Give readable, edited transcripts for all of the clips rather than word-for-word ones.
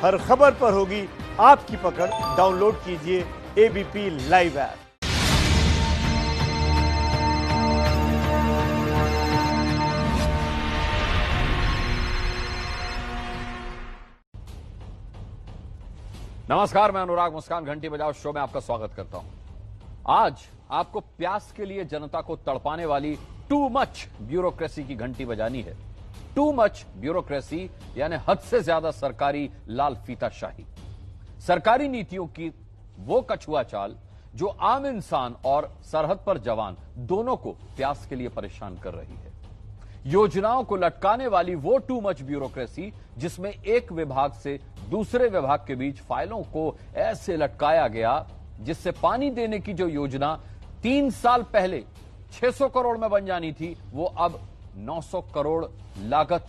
हर खबर पर होगी आपकी पकड़। डाउनलोड कीजिए एबीपी लाइव ऐप। नमस्कार, मैं अनुराग मुस्कान घंटी बजाओ शो में आपका स्वागत करता हूं। आज आपको प्यास के लिए जनता को तड़पाने वाली टू मच ब्यूरोक्रेसी की घंटी बजानी है। टू मच ब्यूरोक्रेसी यानी हद से ज्यादा सरकारी लाल फीताशाही, सरकारी नीतियों की वो कछुआ चाल जो आम इंसान और सरहद पर जवान दोनों को प्यास के लिए परेशान कर रही है। योजनाओं को लटकाने वाली वो टू मच ब्यूरोक्रेसी जिसमें एक विभाग से दूसरे विभाग के बीच फाइलों को ऐसे लटकाया गया जिससे पानी देने की जो योजना 3 साल पहले 600 करोड़ में बन जानी थी, वो अब 900 करोड़ लागत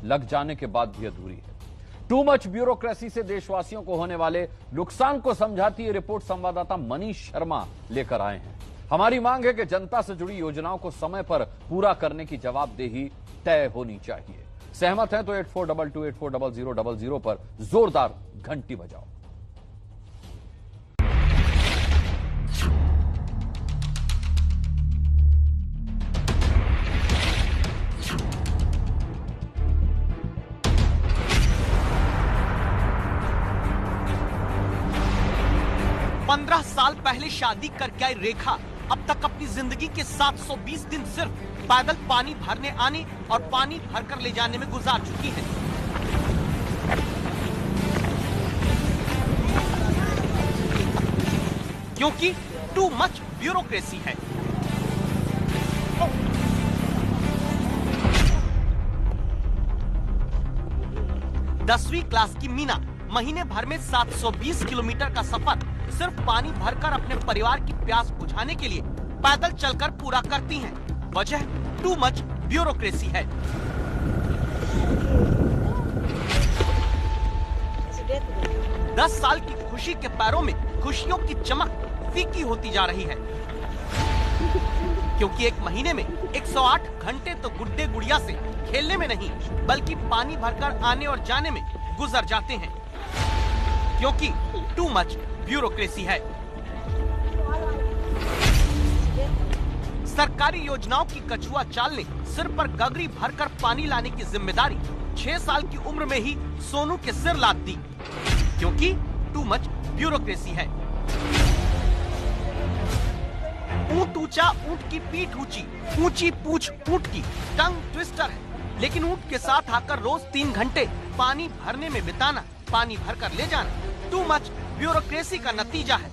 लग जाने के बाद भी अधूरी है। टू मच ब्यूरोक्रेसी से देशवासियों को होने वाले नुकसान को समझाती ये रिपोर्ट संवाददाता मनीष शर्मा लेकर आए हैं। हमारी मांग है कि जनता से जुड़ी योजनाओं को समय पर पूरा करने की जवाबदेही तय होनी चाहिए। सहमत हैं तो 8422840000 पर जोरदार घंटी बजाओ। पंद्रह साल पहले शादी करके आई रेखा अब तक अपनी जिंदगी के 720 दिन सिर्फ पैदल पानी भरने आने और पानी भरकर ले जाने में गुजार चुकी है। क्योंकि टू मच ब्यूरोक्रेसी है। दसवीं क्लास की मीना महीने भर में 720 किलोमीटर का सफर सिर्फ पानी भरकर अपने परिवार की प्यास बुझाने के लिए पैदल चलकर पूरा करती हैं। वजह टू मच ब्यूरोक्रेसी है। दस साल की खुशी के पैरों में खुशियों की चमक फीकी होती जा रही है, क्योंकि एक महीने में 108 घंटे तो गुड्डे गुड़िया से खेलने में नहीं बल्कि पानी भरकर आने और जाने में गुजर जाते हैं, क्योंकि टू मच ब्यूरोक्रेसी है। सरकारी योजनाओं की कछुआ चाल ने सिर पर गगरी भरकर पानी लाने की जिम्मेदारी 6 साल की उम्र में ही सोनू के सिर लाद दी, क्योंकि टू मच ब्यूरोक्रेसी है। ऊंट ऊंचा, ऊंट की पीठ ऊंची, ऊंची पूंछ ऊंट की, टंग ट्विस्टर है, लेकिन ऊंट के साथ आकर रोज 3 घंटे पानी भरने में बिताना, पानी भरकर ले जाना टू मच ब्यूरोक्रेसी का नतीजा है।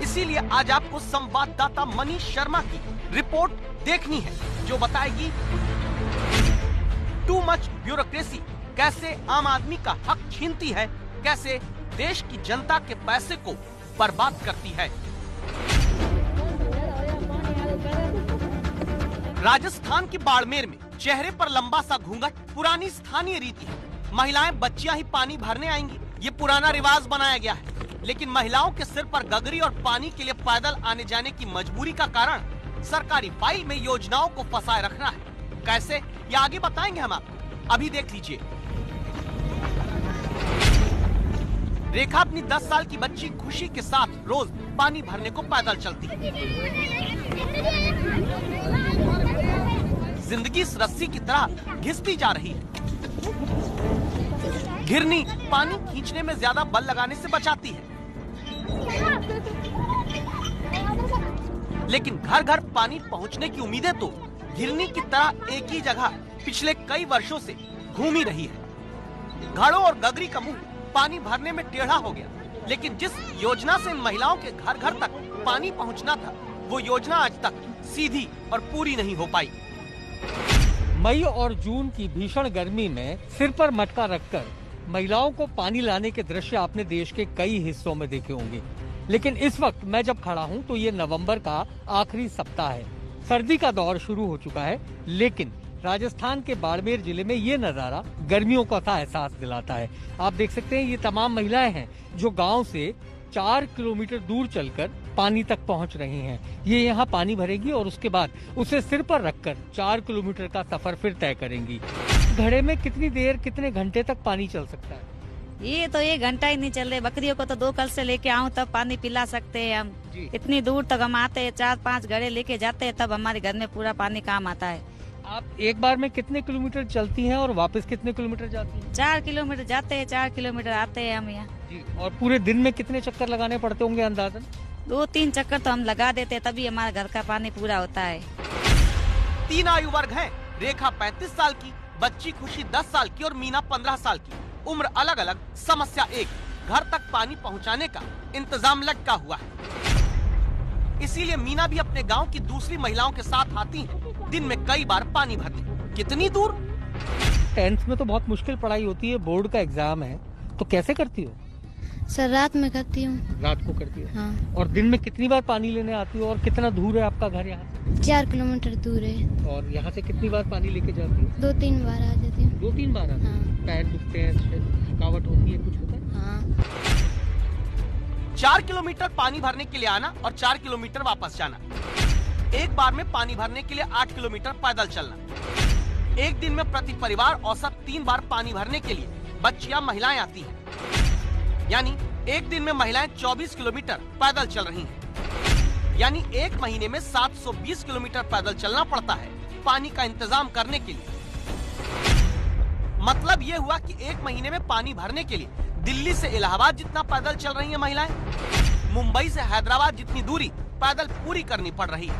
इसीलिए आज आपको संवाददाता मनीष शर्मा की रिपोर्ट देखनी है, जो बताएगी टू मच ब्यूरोक्रेसी कैसे आम आदमी का हक छीनती है, कैसे देश की जनता के पैसे को बर्बाद करती है। राजस्थान की बाड़मेर में चेहरे पर लंबा सा घूंघट पुरानी स्थानीय रीति है। महिलाएं बच्चियां ही पानी भरने आएंगी, ये पुराना रिवाज बनाया गया है। लेकिन महिलाओं के सिर पर गगरी और पानी के लिए पैदल आने जाने की मजबूरी का कारण सरकारी फाइल में योजनाओं को फंसाए रखना है। कैसे, ये आगे बताएंगे हम आपको, अभी देख लीजिए। रेखा अपनी 10 साल की बच्ची खुशी के साथ रोज पानी भरने को पैदल चलती है। जिंदगी इस रस्सी की तरह घिसती जा रही है। घिरनी पानी खींचने में ज्यादा बल लगाने से बचाती है, लेकिन घर घर पानी पहुंचने की उम्मीदें तो घिरनी की तरह एक ही जगह पिछले कई वर्षों से घूम ही रही है। घड़ों और गगरी का मुंह पानी भरने में टेढ़ा हो गया, लेकिन जिस योजना से इन महिलाओं के घर घर तक पानी पहुंचना था, वो योजना आज तक सीधी और पूरी नहीं हो पाई। मई और जून की भीषण गर्मी में सिर पर मटका रखकर महिलाओं को पानी लाने के दृश्य आपने देश के कई हिस्सों में देखे होंगे, लेकिन इस वक्त मैं जब खड़ा हूं तो ये नवंबर का आखिरी सप्ताह है। सर्दी का दौर शुरू हो चुका है, लेकिन राजस्थान के बाड़मेर जिले में ये नजारा गर्मियों का एहसास दिलाता है। आप देख सकते हैं ये तमाम महिलाएं हैं जो गांव से 4 किलोमीटर दूर चलकर पानी तक पहुंच रही हैं। ये यहाँ पानी भरेगी और उसके बाद उसे सिर पर रखकर 4 किलोमीटर का सफर फिर तय करेंगी। घड़े में कितनी देर, कितने घंटे तक पानी चल सकता है? ये तो 1 घंटा ही नहीं चल रहे। बकरियों को तो 2 कल से लेके आऊं तब पानी पिला सकते हैं हम। इतनी दूर तक हम आते हैं, 4-5 घड़े लेके जाते हैं, तब हमारे घर में पूरा पानी काम आता है। आप एक बार में कितने किलोमीटर चलती हैं और वापस कितने किलोमीटर जाती हैं? 4 किलोमीटर जाते हैं, 4 किलोमीटर आते हैं हम यहाँ। और पूरे दिन में कितने चक्कर लगाने पड़ते होंगे अंदाजन? 2-3 चक्कर तो हम लगा देते हैं, तभी हमारे घर का पानी पूरा होता है। 3 आयु वर्ग है। रेखा 35 साल की, बच्ची खुशी 10 साल की और मीना 15 साल की। उम्र अलग अलग, समस्या एक, घर तक पानी पहुंचाने का इंतजाम लटका हुआ है। इसीलिए मीना भी अपने गांव की दूसरी महिलाओं के साथ आती हैं, दिन में कई बार पानी भरने। कितनी दूर? 10th में तो बहुत मुश्किल पढ़ाई होती है, बोर्ड का एग्जाम है, तो कैसे करती हो? सर रात में करती हूँ। रात को करती हो? हाँ। और दिन में कितनी बार पानी लेने आती हो और कितना दूर है आपका घर यहाँ से? 4 किलोमीटर दूर है। और यहाँ से कितनी बार पानी लेके जाती हो? 2-3 बार आ जाती हूँ। 2-3 बार आती हो? हाँ। पैर दुखते हैं, थकावट होती है, कुछ होता है? हाँ। 4 किलोमीटर पानी भरने के लिए आना और 4 किलोमीटर वापस जाना। एक बार में पानी भरने के लिए 8 किलोमीटर पैदल चलना। एक दिन में प्रति परिवार औसत 3 बार पानी भरने के लिए बच्चियां महिलाएं आती हैं। यानी एक दिन में महिलाएं 24 किलोमीटर पैदल चल रही हैं। यानी एक महीने में 720 किलोमीटर पैदल चलना पड़ता है पानी का इंतजाम करने के लिए। मतलब ये हुआ कि एक महीने में पानी भरने के लिए दिल्ली से इलाहाबाद जितना पैदल चल रही हैं महिलाएं, मुंबई से हैदराबाद जितनी दूरी पैदल पूरी करनी पड़ रही है।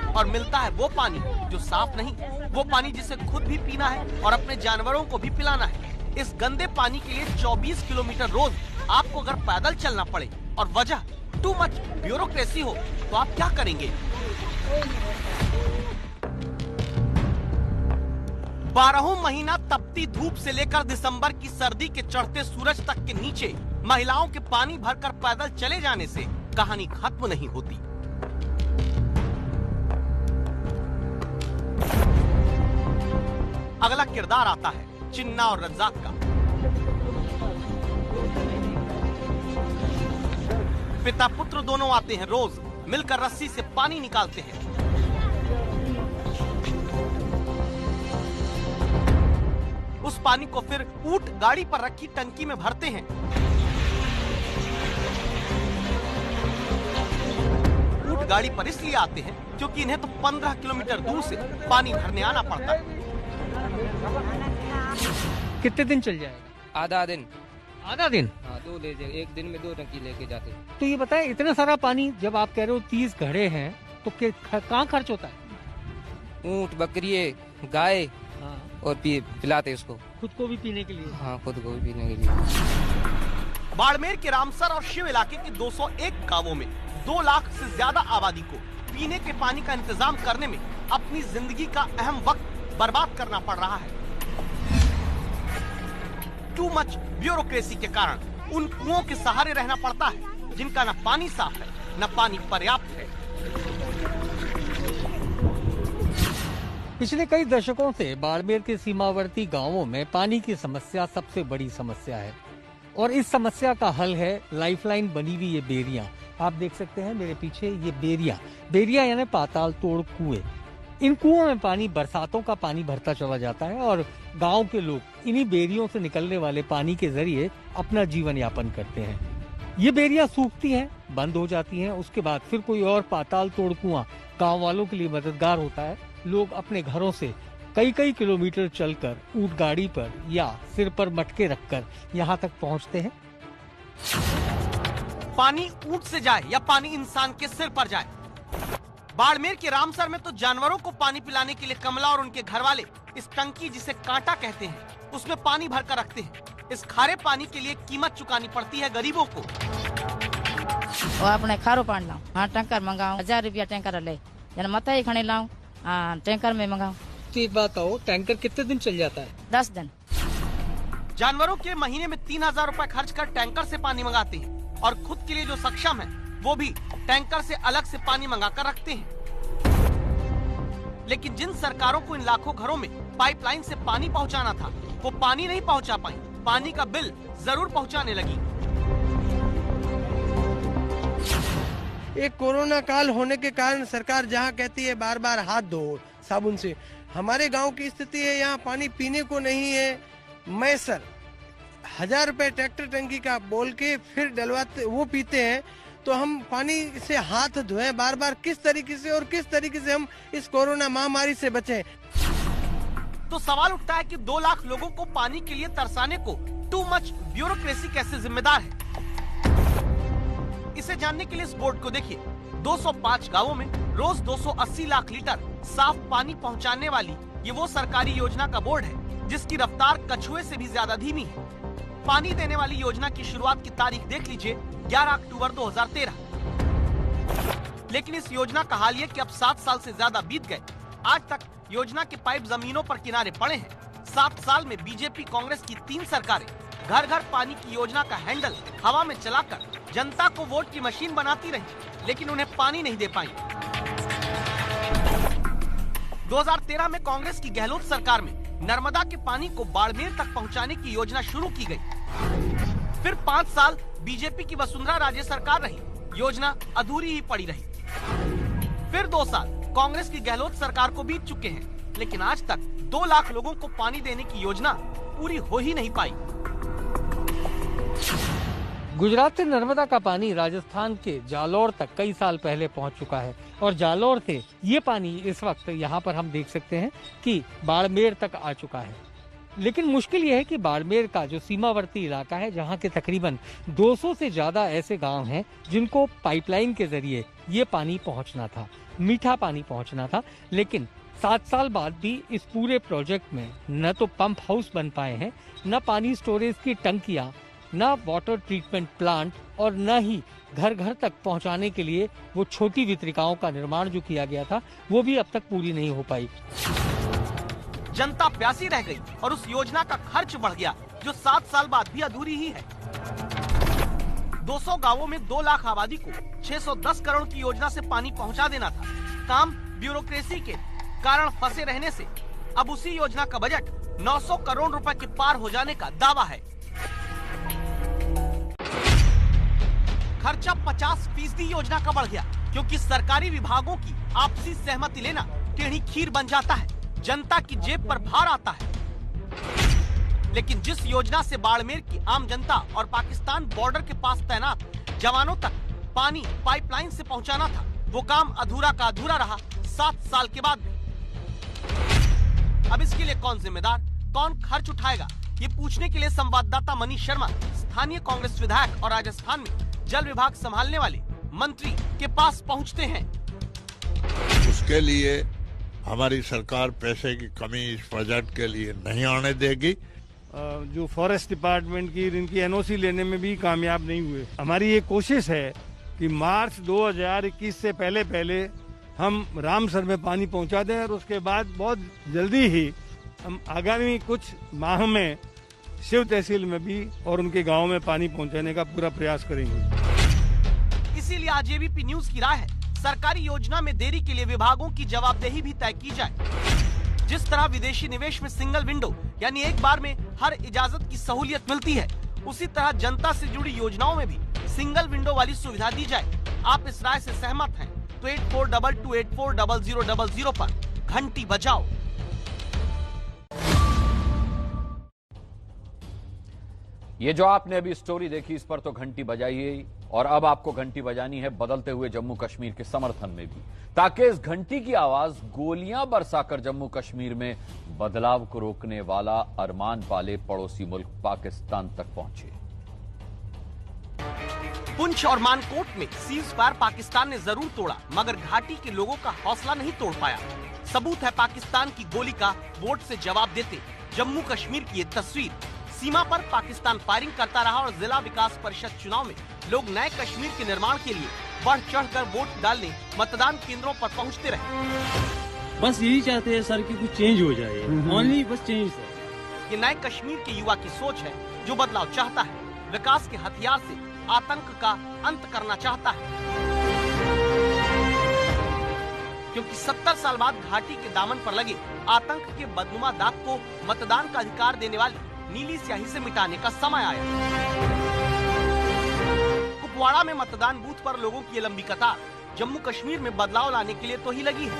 और मिलता है वो पानी जो साफ नहीं, वो पानी जिसे खुद भी पीना है और अपने जानवरों को भी पिलाना है। इस गंदे पानी के लिए 24 किलोमीटर रोज आपको अगर पैदल चलना पड़े और वजह टू मच ब्यूरोक्रेसी हो तो आप क्या करेंगे? 12 महीना तपती धूप से लेकर दिसंबर की सर्दी के चढ़ते सूरज तक के नीचे महिलाओं के पानी भरकर पैदल चले जाने से कहानी खत्म नहीं होती। अगला किरदार आता है चिन्ना और रज्जाक का। पिता पुत्र दोनों आते हैं रोज, मिलकर रस्सी से पानी निकालते हैं। उस पानी को फिर ऊंट गाड़ी पर रखी टंकी में भरते हैं। ऊंट गाड़ी पर इसलिए आते हैं क्योंकि इन्हें तो 15 किलोमीटर दूर से पानी भरने आना पड़ता है। कितने दिन चल जाएगा? आधा दिन। आधा दिन? हाँ, 2 ले जाए, एक दिन में 2 टंकी लेके जाते। तो ये बताएं, इतना सारा पानी जब आप कह रहे हो 30 घड़े हैं तो कहाँ खर्च होता है? ऊँट, बकरिए, गाय और पिलाते उसको। खुद को भी पीने के लिए? हाँ, खुद को भी पीने के लिए। बाड़मेर के रामसर और शिव इलाके के 201 गांवों में 2 लाख से ज्यादा आबादी को पीने के पानी का इंतजाम करने में अपनी जिंदगी का अहम वक्त बर्बाद करना पड़ रहा है। टू मच ब्यूरोक्रेसी के कारण उन कुओं के सहारे रहना पड़ता है जिनका न पानी साफ है न पानी पर्याप्त है। पिछले कई दशकों से बाड़मेर के सीमावर्ती गांवों में पानी की समस्या सबसे बड़ी समस्या है और इस समस्या का हल है लाइफलाइन बनी हुई ये बेरियां। आप देख सकते हैं मेरे पीछे ये बेरियां यानी पाताल तोड़ कुएं। इन कुओं में पानी बरसातों का पानी भरता चला जाता है और गांव के लोग इन्हीं बेरियों से निकलने वाले पानी के जरिए अपना जीवन यापन करते हैं। ये बेरियां सूखती हैं, बंद हो जाती हैं, उसके बाद फिर कोई और पाताल तोड़ कुआं गांव वालों के लिए मददगार होता है। लोग अपने घरों से कई किलोमीटर चलकर ऊंट गाड़ी पर या सिर पर मटके रखकर यहाँ तक पहुँचते हैं। पानी ऊंट से जाए या पानी इंसान के सिर पर जाए, बाड़मेर के रामसर में तो जानवरों को पानी पिलाने के लिए कमला और उनके घर वाले इस टंकी जिसे कांटा कहते हैं उसमें पानी भरकर रखते हैं। इस खारे पानी के लिए कीमत चुकानी पड़ती है गरीबों को। वो अपने खारो पानी लाऊं, हाँ टैंकर मंगाऊं, 1000 रुपया टैंकर ले, जन मत ही खड़े लाऊं, हाँ टैंकर में मंगाऊं। तो एक बात आओ, टैंकर कितने दिन चल जाता है? 10 दिन। जानवरों के महीने में 3000 रुपए खर्च कर टैंकर से पानी मंगाते हैं और खुद के लिए जो सक्षम है वो भी टैंकर से अलग से पानी मंगा कर रखते हैं। लेकिन जिन सरकारों को इन लाखों घरों में पाइपलाइन से पानी पहुंचाना था वो पानी नहीं पहुंचा पाई। पानी का बिल जरूर पहुंचाने लगी। एक कोरोना काल होने के कारण सरकार जहाँ कहती है बार बार हाथ धो साबुन से, हमारे गांव की स्थिति है यहाँ पानी पीने को नहीं है। मैसर 1000 रुपए ट्रैक्टर टंकी का बोल के फिर डलवाते वो पीते हैं, तो हम पानी से हाथ धोएं बार बार किस तरीके से, और किस तरीके से हम इस कोरोना महामारी से बचें। तो सवाल उठता है कि 2 लाख लोगों को पानी के लिए तरसाने को टू मच ब्यूरोक्रेसी कैसे जिम्मेदार है। इसे जानने के लिए इस बोर्ड को देखिए। 205 गांवों में रोज 280 लाख लीटर साफ पानी पहुंचाने वाली ये वो सरकारी योजना का बोर्ड है जिसकी रफ्तार कछुए से भी ज्यादा धीमी है। पानी देने वाली योजना की शुरुआत की तारीख देख लीजिए, 11 अक्टूबर 2013। लेकिन इस योजना का हाल ये कि अब 7 साल से ज्यादा बीत गए, आज तक योजना के पाइप जमीनों पर किनारे पड़े हैं। 7 साल में बीजेपी कांग्रेस की 3 सरकारें घर घर पानी की योजना का हैंडल हवा में चलाकर जनता को वोट की मशीन बनाती रही, लेकिन उन्हें पानी नहीं दे पाई। 2013 में कांग्रेस की गहलोत सरकार में नर्मदा के पानी को बाड़मेर तक पहुंचाने की योजना शुरू की गई। फिर 5 साल बीजेपी की वसुंधरा राजे सरकार रही, योजना अधूरी ही पड़ी रही। फिर 2 साल कांग्रेस की गहलोत सरकार को बीत चुके हैं, लेकिन आज तक 2 लाख लोगों को पानी देने की योजना पूरी हो ही नहीं पाई। गुजरात से नर्मदा का पानी राजस्थान के जालौर तक कई साल पहले पहुंच चुका है और जालौर से ये पानी इस वक्त यहाँ पर हम देख सकते हैं कि बाड़मेर तक आ चुका है। लेकिन मुश्किल ये है कि बाड़मेर का जो सीमावर्ती इलाका है, जहाँ के तकरीबन 200 से ज्यादा ऐसे गांव हैं जिनको पाइपलाइन के जरिए ये पानी पहुँचना था, मीठा पानी पहुँचना था। लेकिन 7 साल बाद भी इस पूरे प्रोजेक्ट में न तो पंप हाउस बन पाए हैं, न पानी स्टोरेज की टंकियां, न वाटर ट्रीटमेंट प्लांट और न ही घर घर तक पहुंचाने के लिए वो छोटी वितरिकाओं का निर्माण जो किया गया था वो भी अब तक पूरी नहीं हो पाई। जनता प्यासी रह गई और उस योजना का खर्च बढ़ गया जो 7 साल बाद भी अधूरी ही है। 200 गांवों में 2 लाख आबादी को 610 करोड़ की योजना से पानी पहुंचा देना था। काम ब्यूरोक्रेसी के कारण फंसे रहने से अब उसी योजना का बजट 900 करोड़ रुपए के पार हो जाने का दावा है। खर्चा 50% योजना का बढ़ गया क्योंकि सरकारी विभागों की आपसी सहमति लेना टेढ़ी खीर बन जाता है, जनता की जेब पर भार आता है। लेकिन जिस योजना से बाड़मेर की आम जनता और पाकिस्तान बॉर्डर के पास तैनात जवानों तक पानी पाइपलाइन से पहुंचाना था, वो काम अधूरा का अधूरा रहा 7 साल के बाद भी। अब इसके लिए कौन जिम्मेदार, कौन खर्च उठाएगा, ये पूछने के लिए संवाददाता मनीष शर्मा स्थानीय कांग्रेस विधायक और राजस्थान में जल विभाग संभालने वाले मंत्री के पास पहुंचते हैं। उसके लिए हमारी सरकार पैसे की कमी इस प्रोजेक्ट के लिए नहीं आने देगी। जो फॉरेस्ट डिपार्टमेंट की इनकी एनओसी लेने में भी कामयाब नहीं हुए। हमारी ये कोशिश है कि मार्च 2021 से पहले हम रामसर में पानी पहुंचा दें और उसके बाद बहुत जल्दी ही हम आगामी कुछ माह में शिव तहसील में भी और उनके गांव में पानी पहुंचाने का पूरा प्रयास करेंगे। इसीलिए आज एबीपी न्यूज की राय है, सरकारी योजना में देरी के लिए विभागों की जवाबदेही भी तय की जाए। जिस तरह विदेशी निवेश में सिंगल विंडो यानी एक बार में हर इजाजत की सहूलियत मिलती है, उसी तरह जनता से जुड़ी योजनाओं में भी सिंगल विंडो वाली सुविधा दी जाए। आप इस राय से सहमत हैं तो 8422840000 पर घंटी बजाओ। ये जो आपने अभी स्टोरी देखी, इस पर तो घंटी बजाइए, और अब आपको घंटी बजानी है बदलते हुए जम्मू कश्मीर के समर्थन में भी, ताकि इस घंटी की आवाज गोलियां बरसाकर जम्मू कश्मीर में बदलाव को रोकने वाला अरमान पाले पड़ोसी मुल्क पाकिस्तान तक पहुंचे। पुंछ और मानकोट में सीज फायर पाकिस्तान ने जरूर तोड़ा, मगर घाटी के लोगों का हौसला नहीं तोड़ पाया। सबूत है पाकिस्तान की गोली का वोट से जवाब देते जम्मू कश्मीर की ये तस्वीर। सीमा पर पाकिस्तान फायरिंग करता रहा और जिला विकास परिषद चुनाव में लोग नए कश्मीर के निर्माण के लिए बढ़ चढ़कर वोट डालने मतदान केंद्रों पर पहुंचते रहे। बस यही चाहते हैं सर कि कुछ चेंज हो जाए, ओनली बस चेंज सर। ये नए कश्मीर के युवा की सोच है जो बदलाव चाहता है, विकास के हथियार से आतंक का अंत करना चाहता है। क्योंकि 70 साल बाद घाटी के दामन पर लगे आतंक के बदनुमा दाग को मतदान का अधिकार देने वाली नीली स्याही से मिटाने का समय आया। कुपवाड़ा में मतदान बूथ पर लोगों की ये लंबी कतार जम्मू कश्मीर में बदलाव लाने के लिए तो ही लगी है।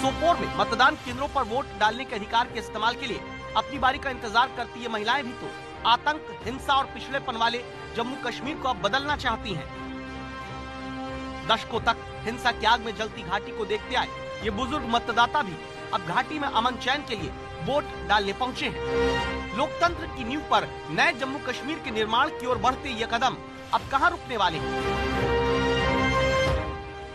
सोपोर में मतदान केंद्रों पर वोट डालने के अधिकार के इस्तेमाल के लिए अपनी बारी का इंतजार करती ये महिलाएं भी तो आतंक, हिंसा और पिछड़ेपन वाले जम्मू कश्मीर को अब बदलना चाहती हैं। दशकों तक हिंसा की आग में जलती घाटी को देखते आए ये बुजुर्ग मतदाता भी अब घाटी में अमन चैन के लिए वोट डालने पहुंचे हैं। लोकतंत्र की नींव पर नए जम्मू कश्मीर के निर्माण की ओर बढ़ते ये कदम अब कहां रुकने वाले हैं?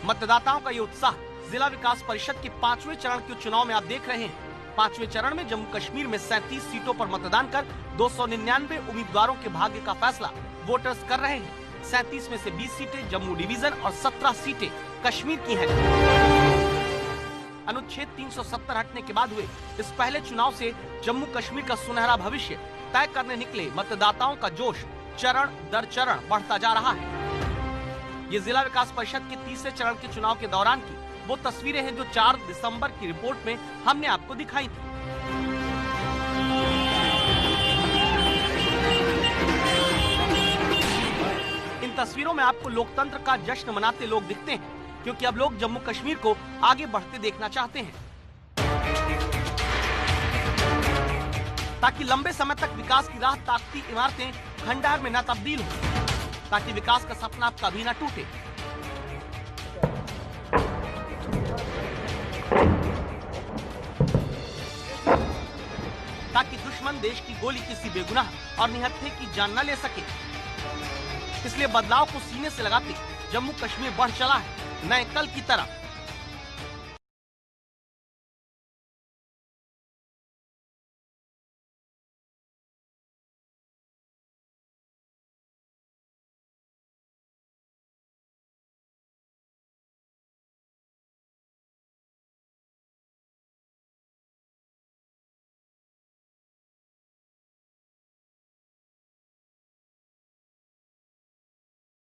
मतदाताओं का ये उत्साह जिला विकास परिषद के 5वें चरण के चुनाव में आप देख रहे हैं। 5वें चरण में जम्मू कश्मीर में 37 सीटों पर मतदान कर 299 उम्मीदवारों के भाग्य का फैसला वोटर्स कर रहे हैं। 37 में से 20 सीटें जम्मू डिवीजन और 17 सीटें कश्मीर की हैं। अनुच्छेद 370 हटने के बाद हुए इस पहले चुनाव से जम्मू कश्मीर का सुनहरा भविष्य तय करने निकले मतदाताओं का जोश चरण दर चरण बढ़ता जा रहा है। ये जिला विकास परिषद के 3रे चरण के चुनाव के दौरान की वो तस्वीरें हैं जो 4 दिसंबर की रिपोर्ट में हमने आपको दिखाई थी। इन तस्वीरों में आपको लोकतंत्र का जश्न मनाते लोग दिखते हैं, क्योंकि अब लोग जम्मू कश्मीर को आगे बढ़ते देखना चाहते हैं, ताकि लंबे समय तक विकास की राह ताकती इमारतें खंडहर में न तब्दील हो, ताकि विकास का सपना अब कभी न टूटे। ताकि दुश्मन देश की गोली किसी बेगुनाह और निहत्थे की जान न ले सके। इसलिए बदलाव को सीने से लगाते जम्मू कश्मीर बढ़ चला है नए कल की तरफ।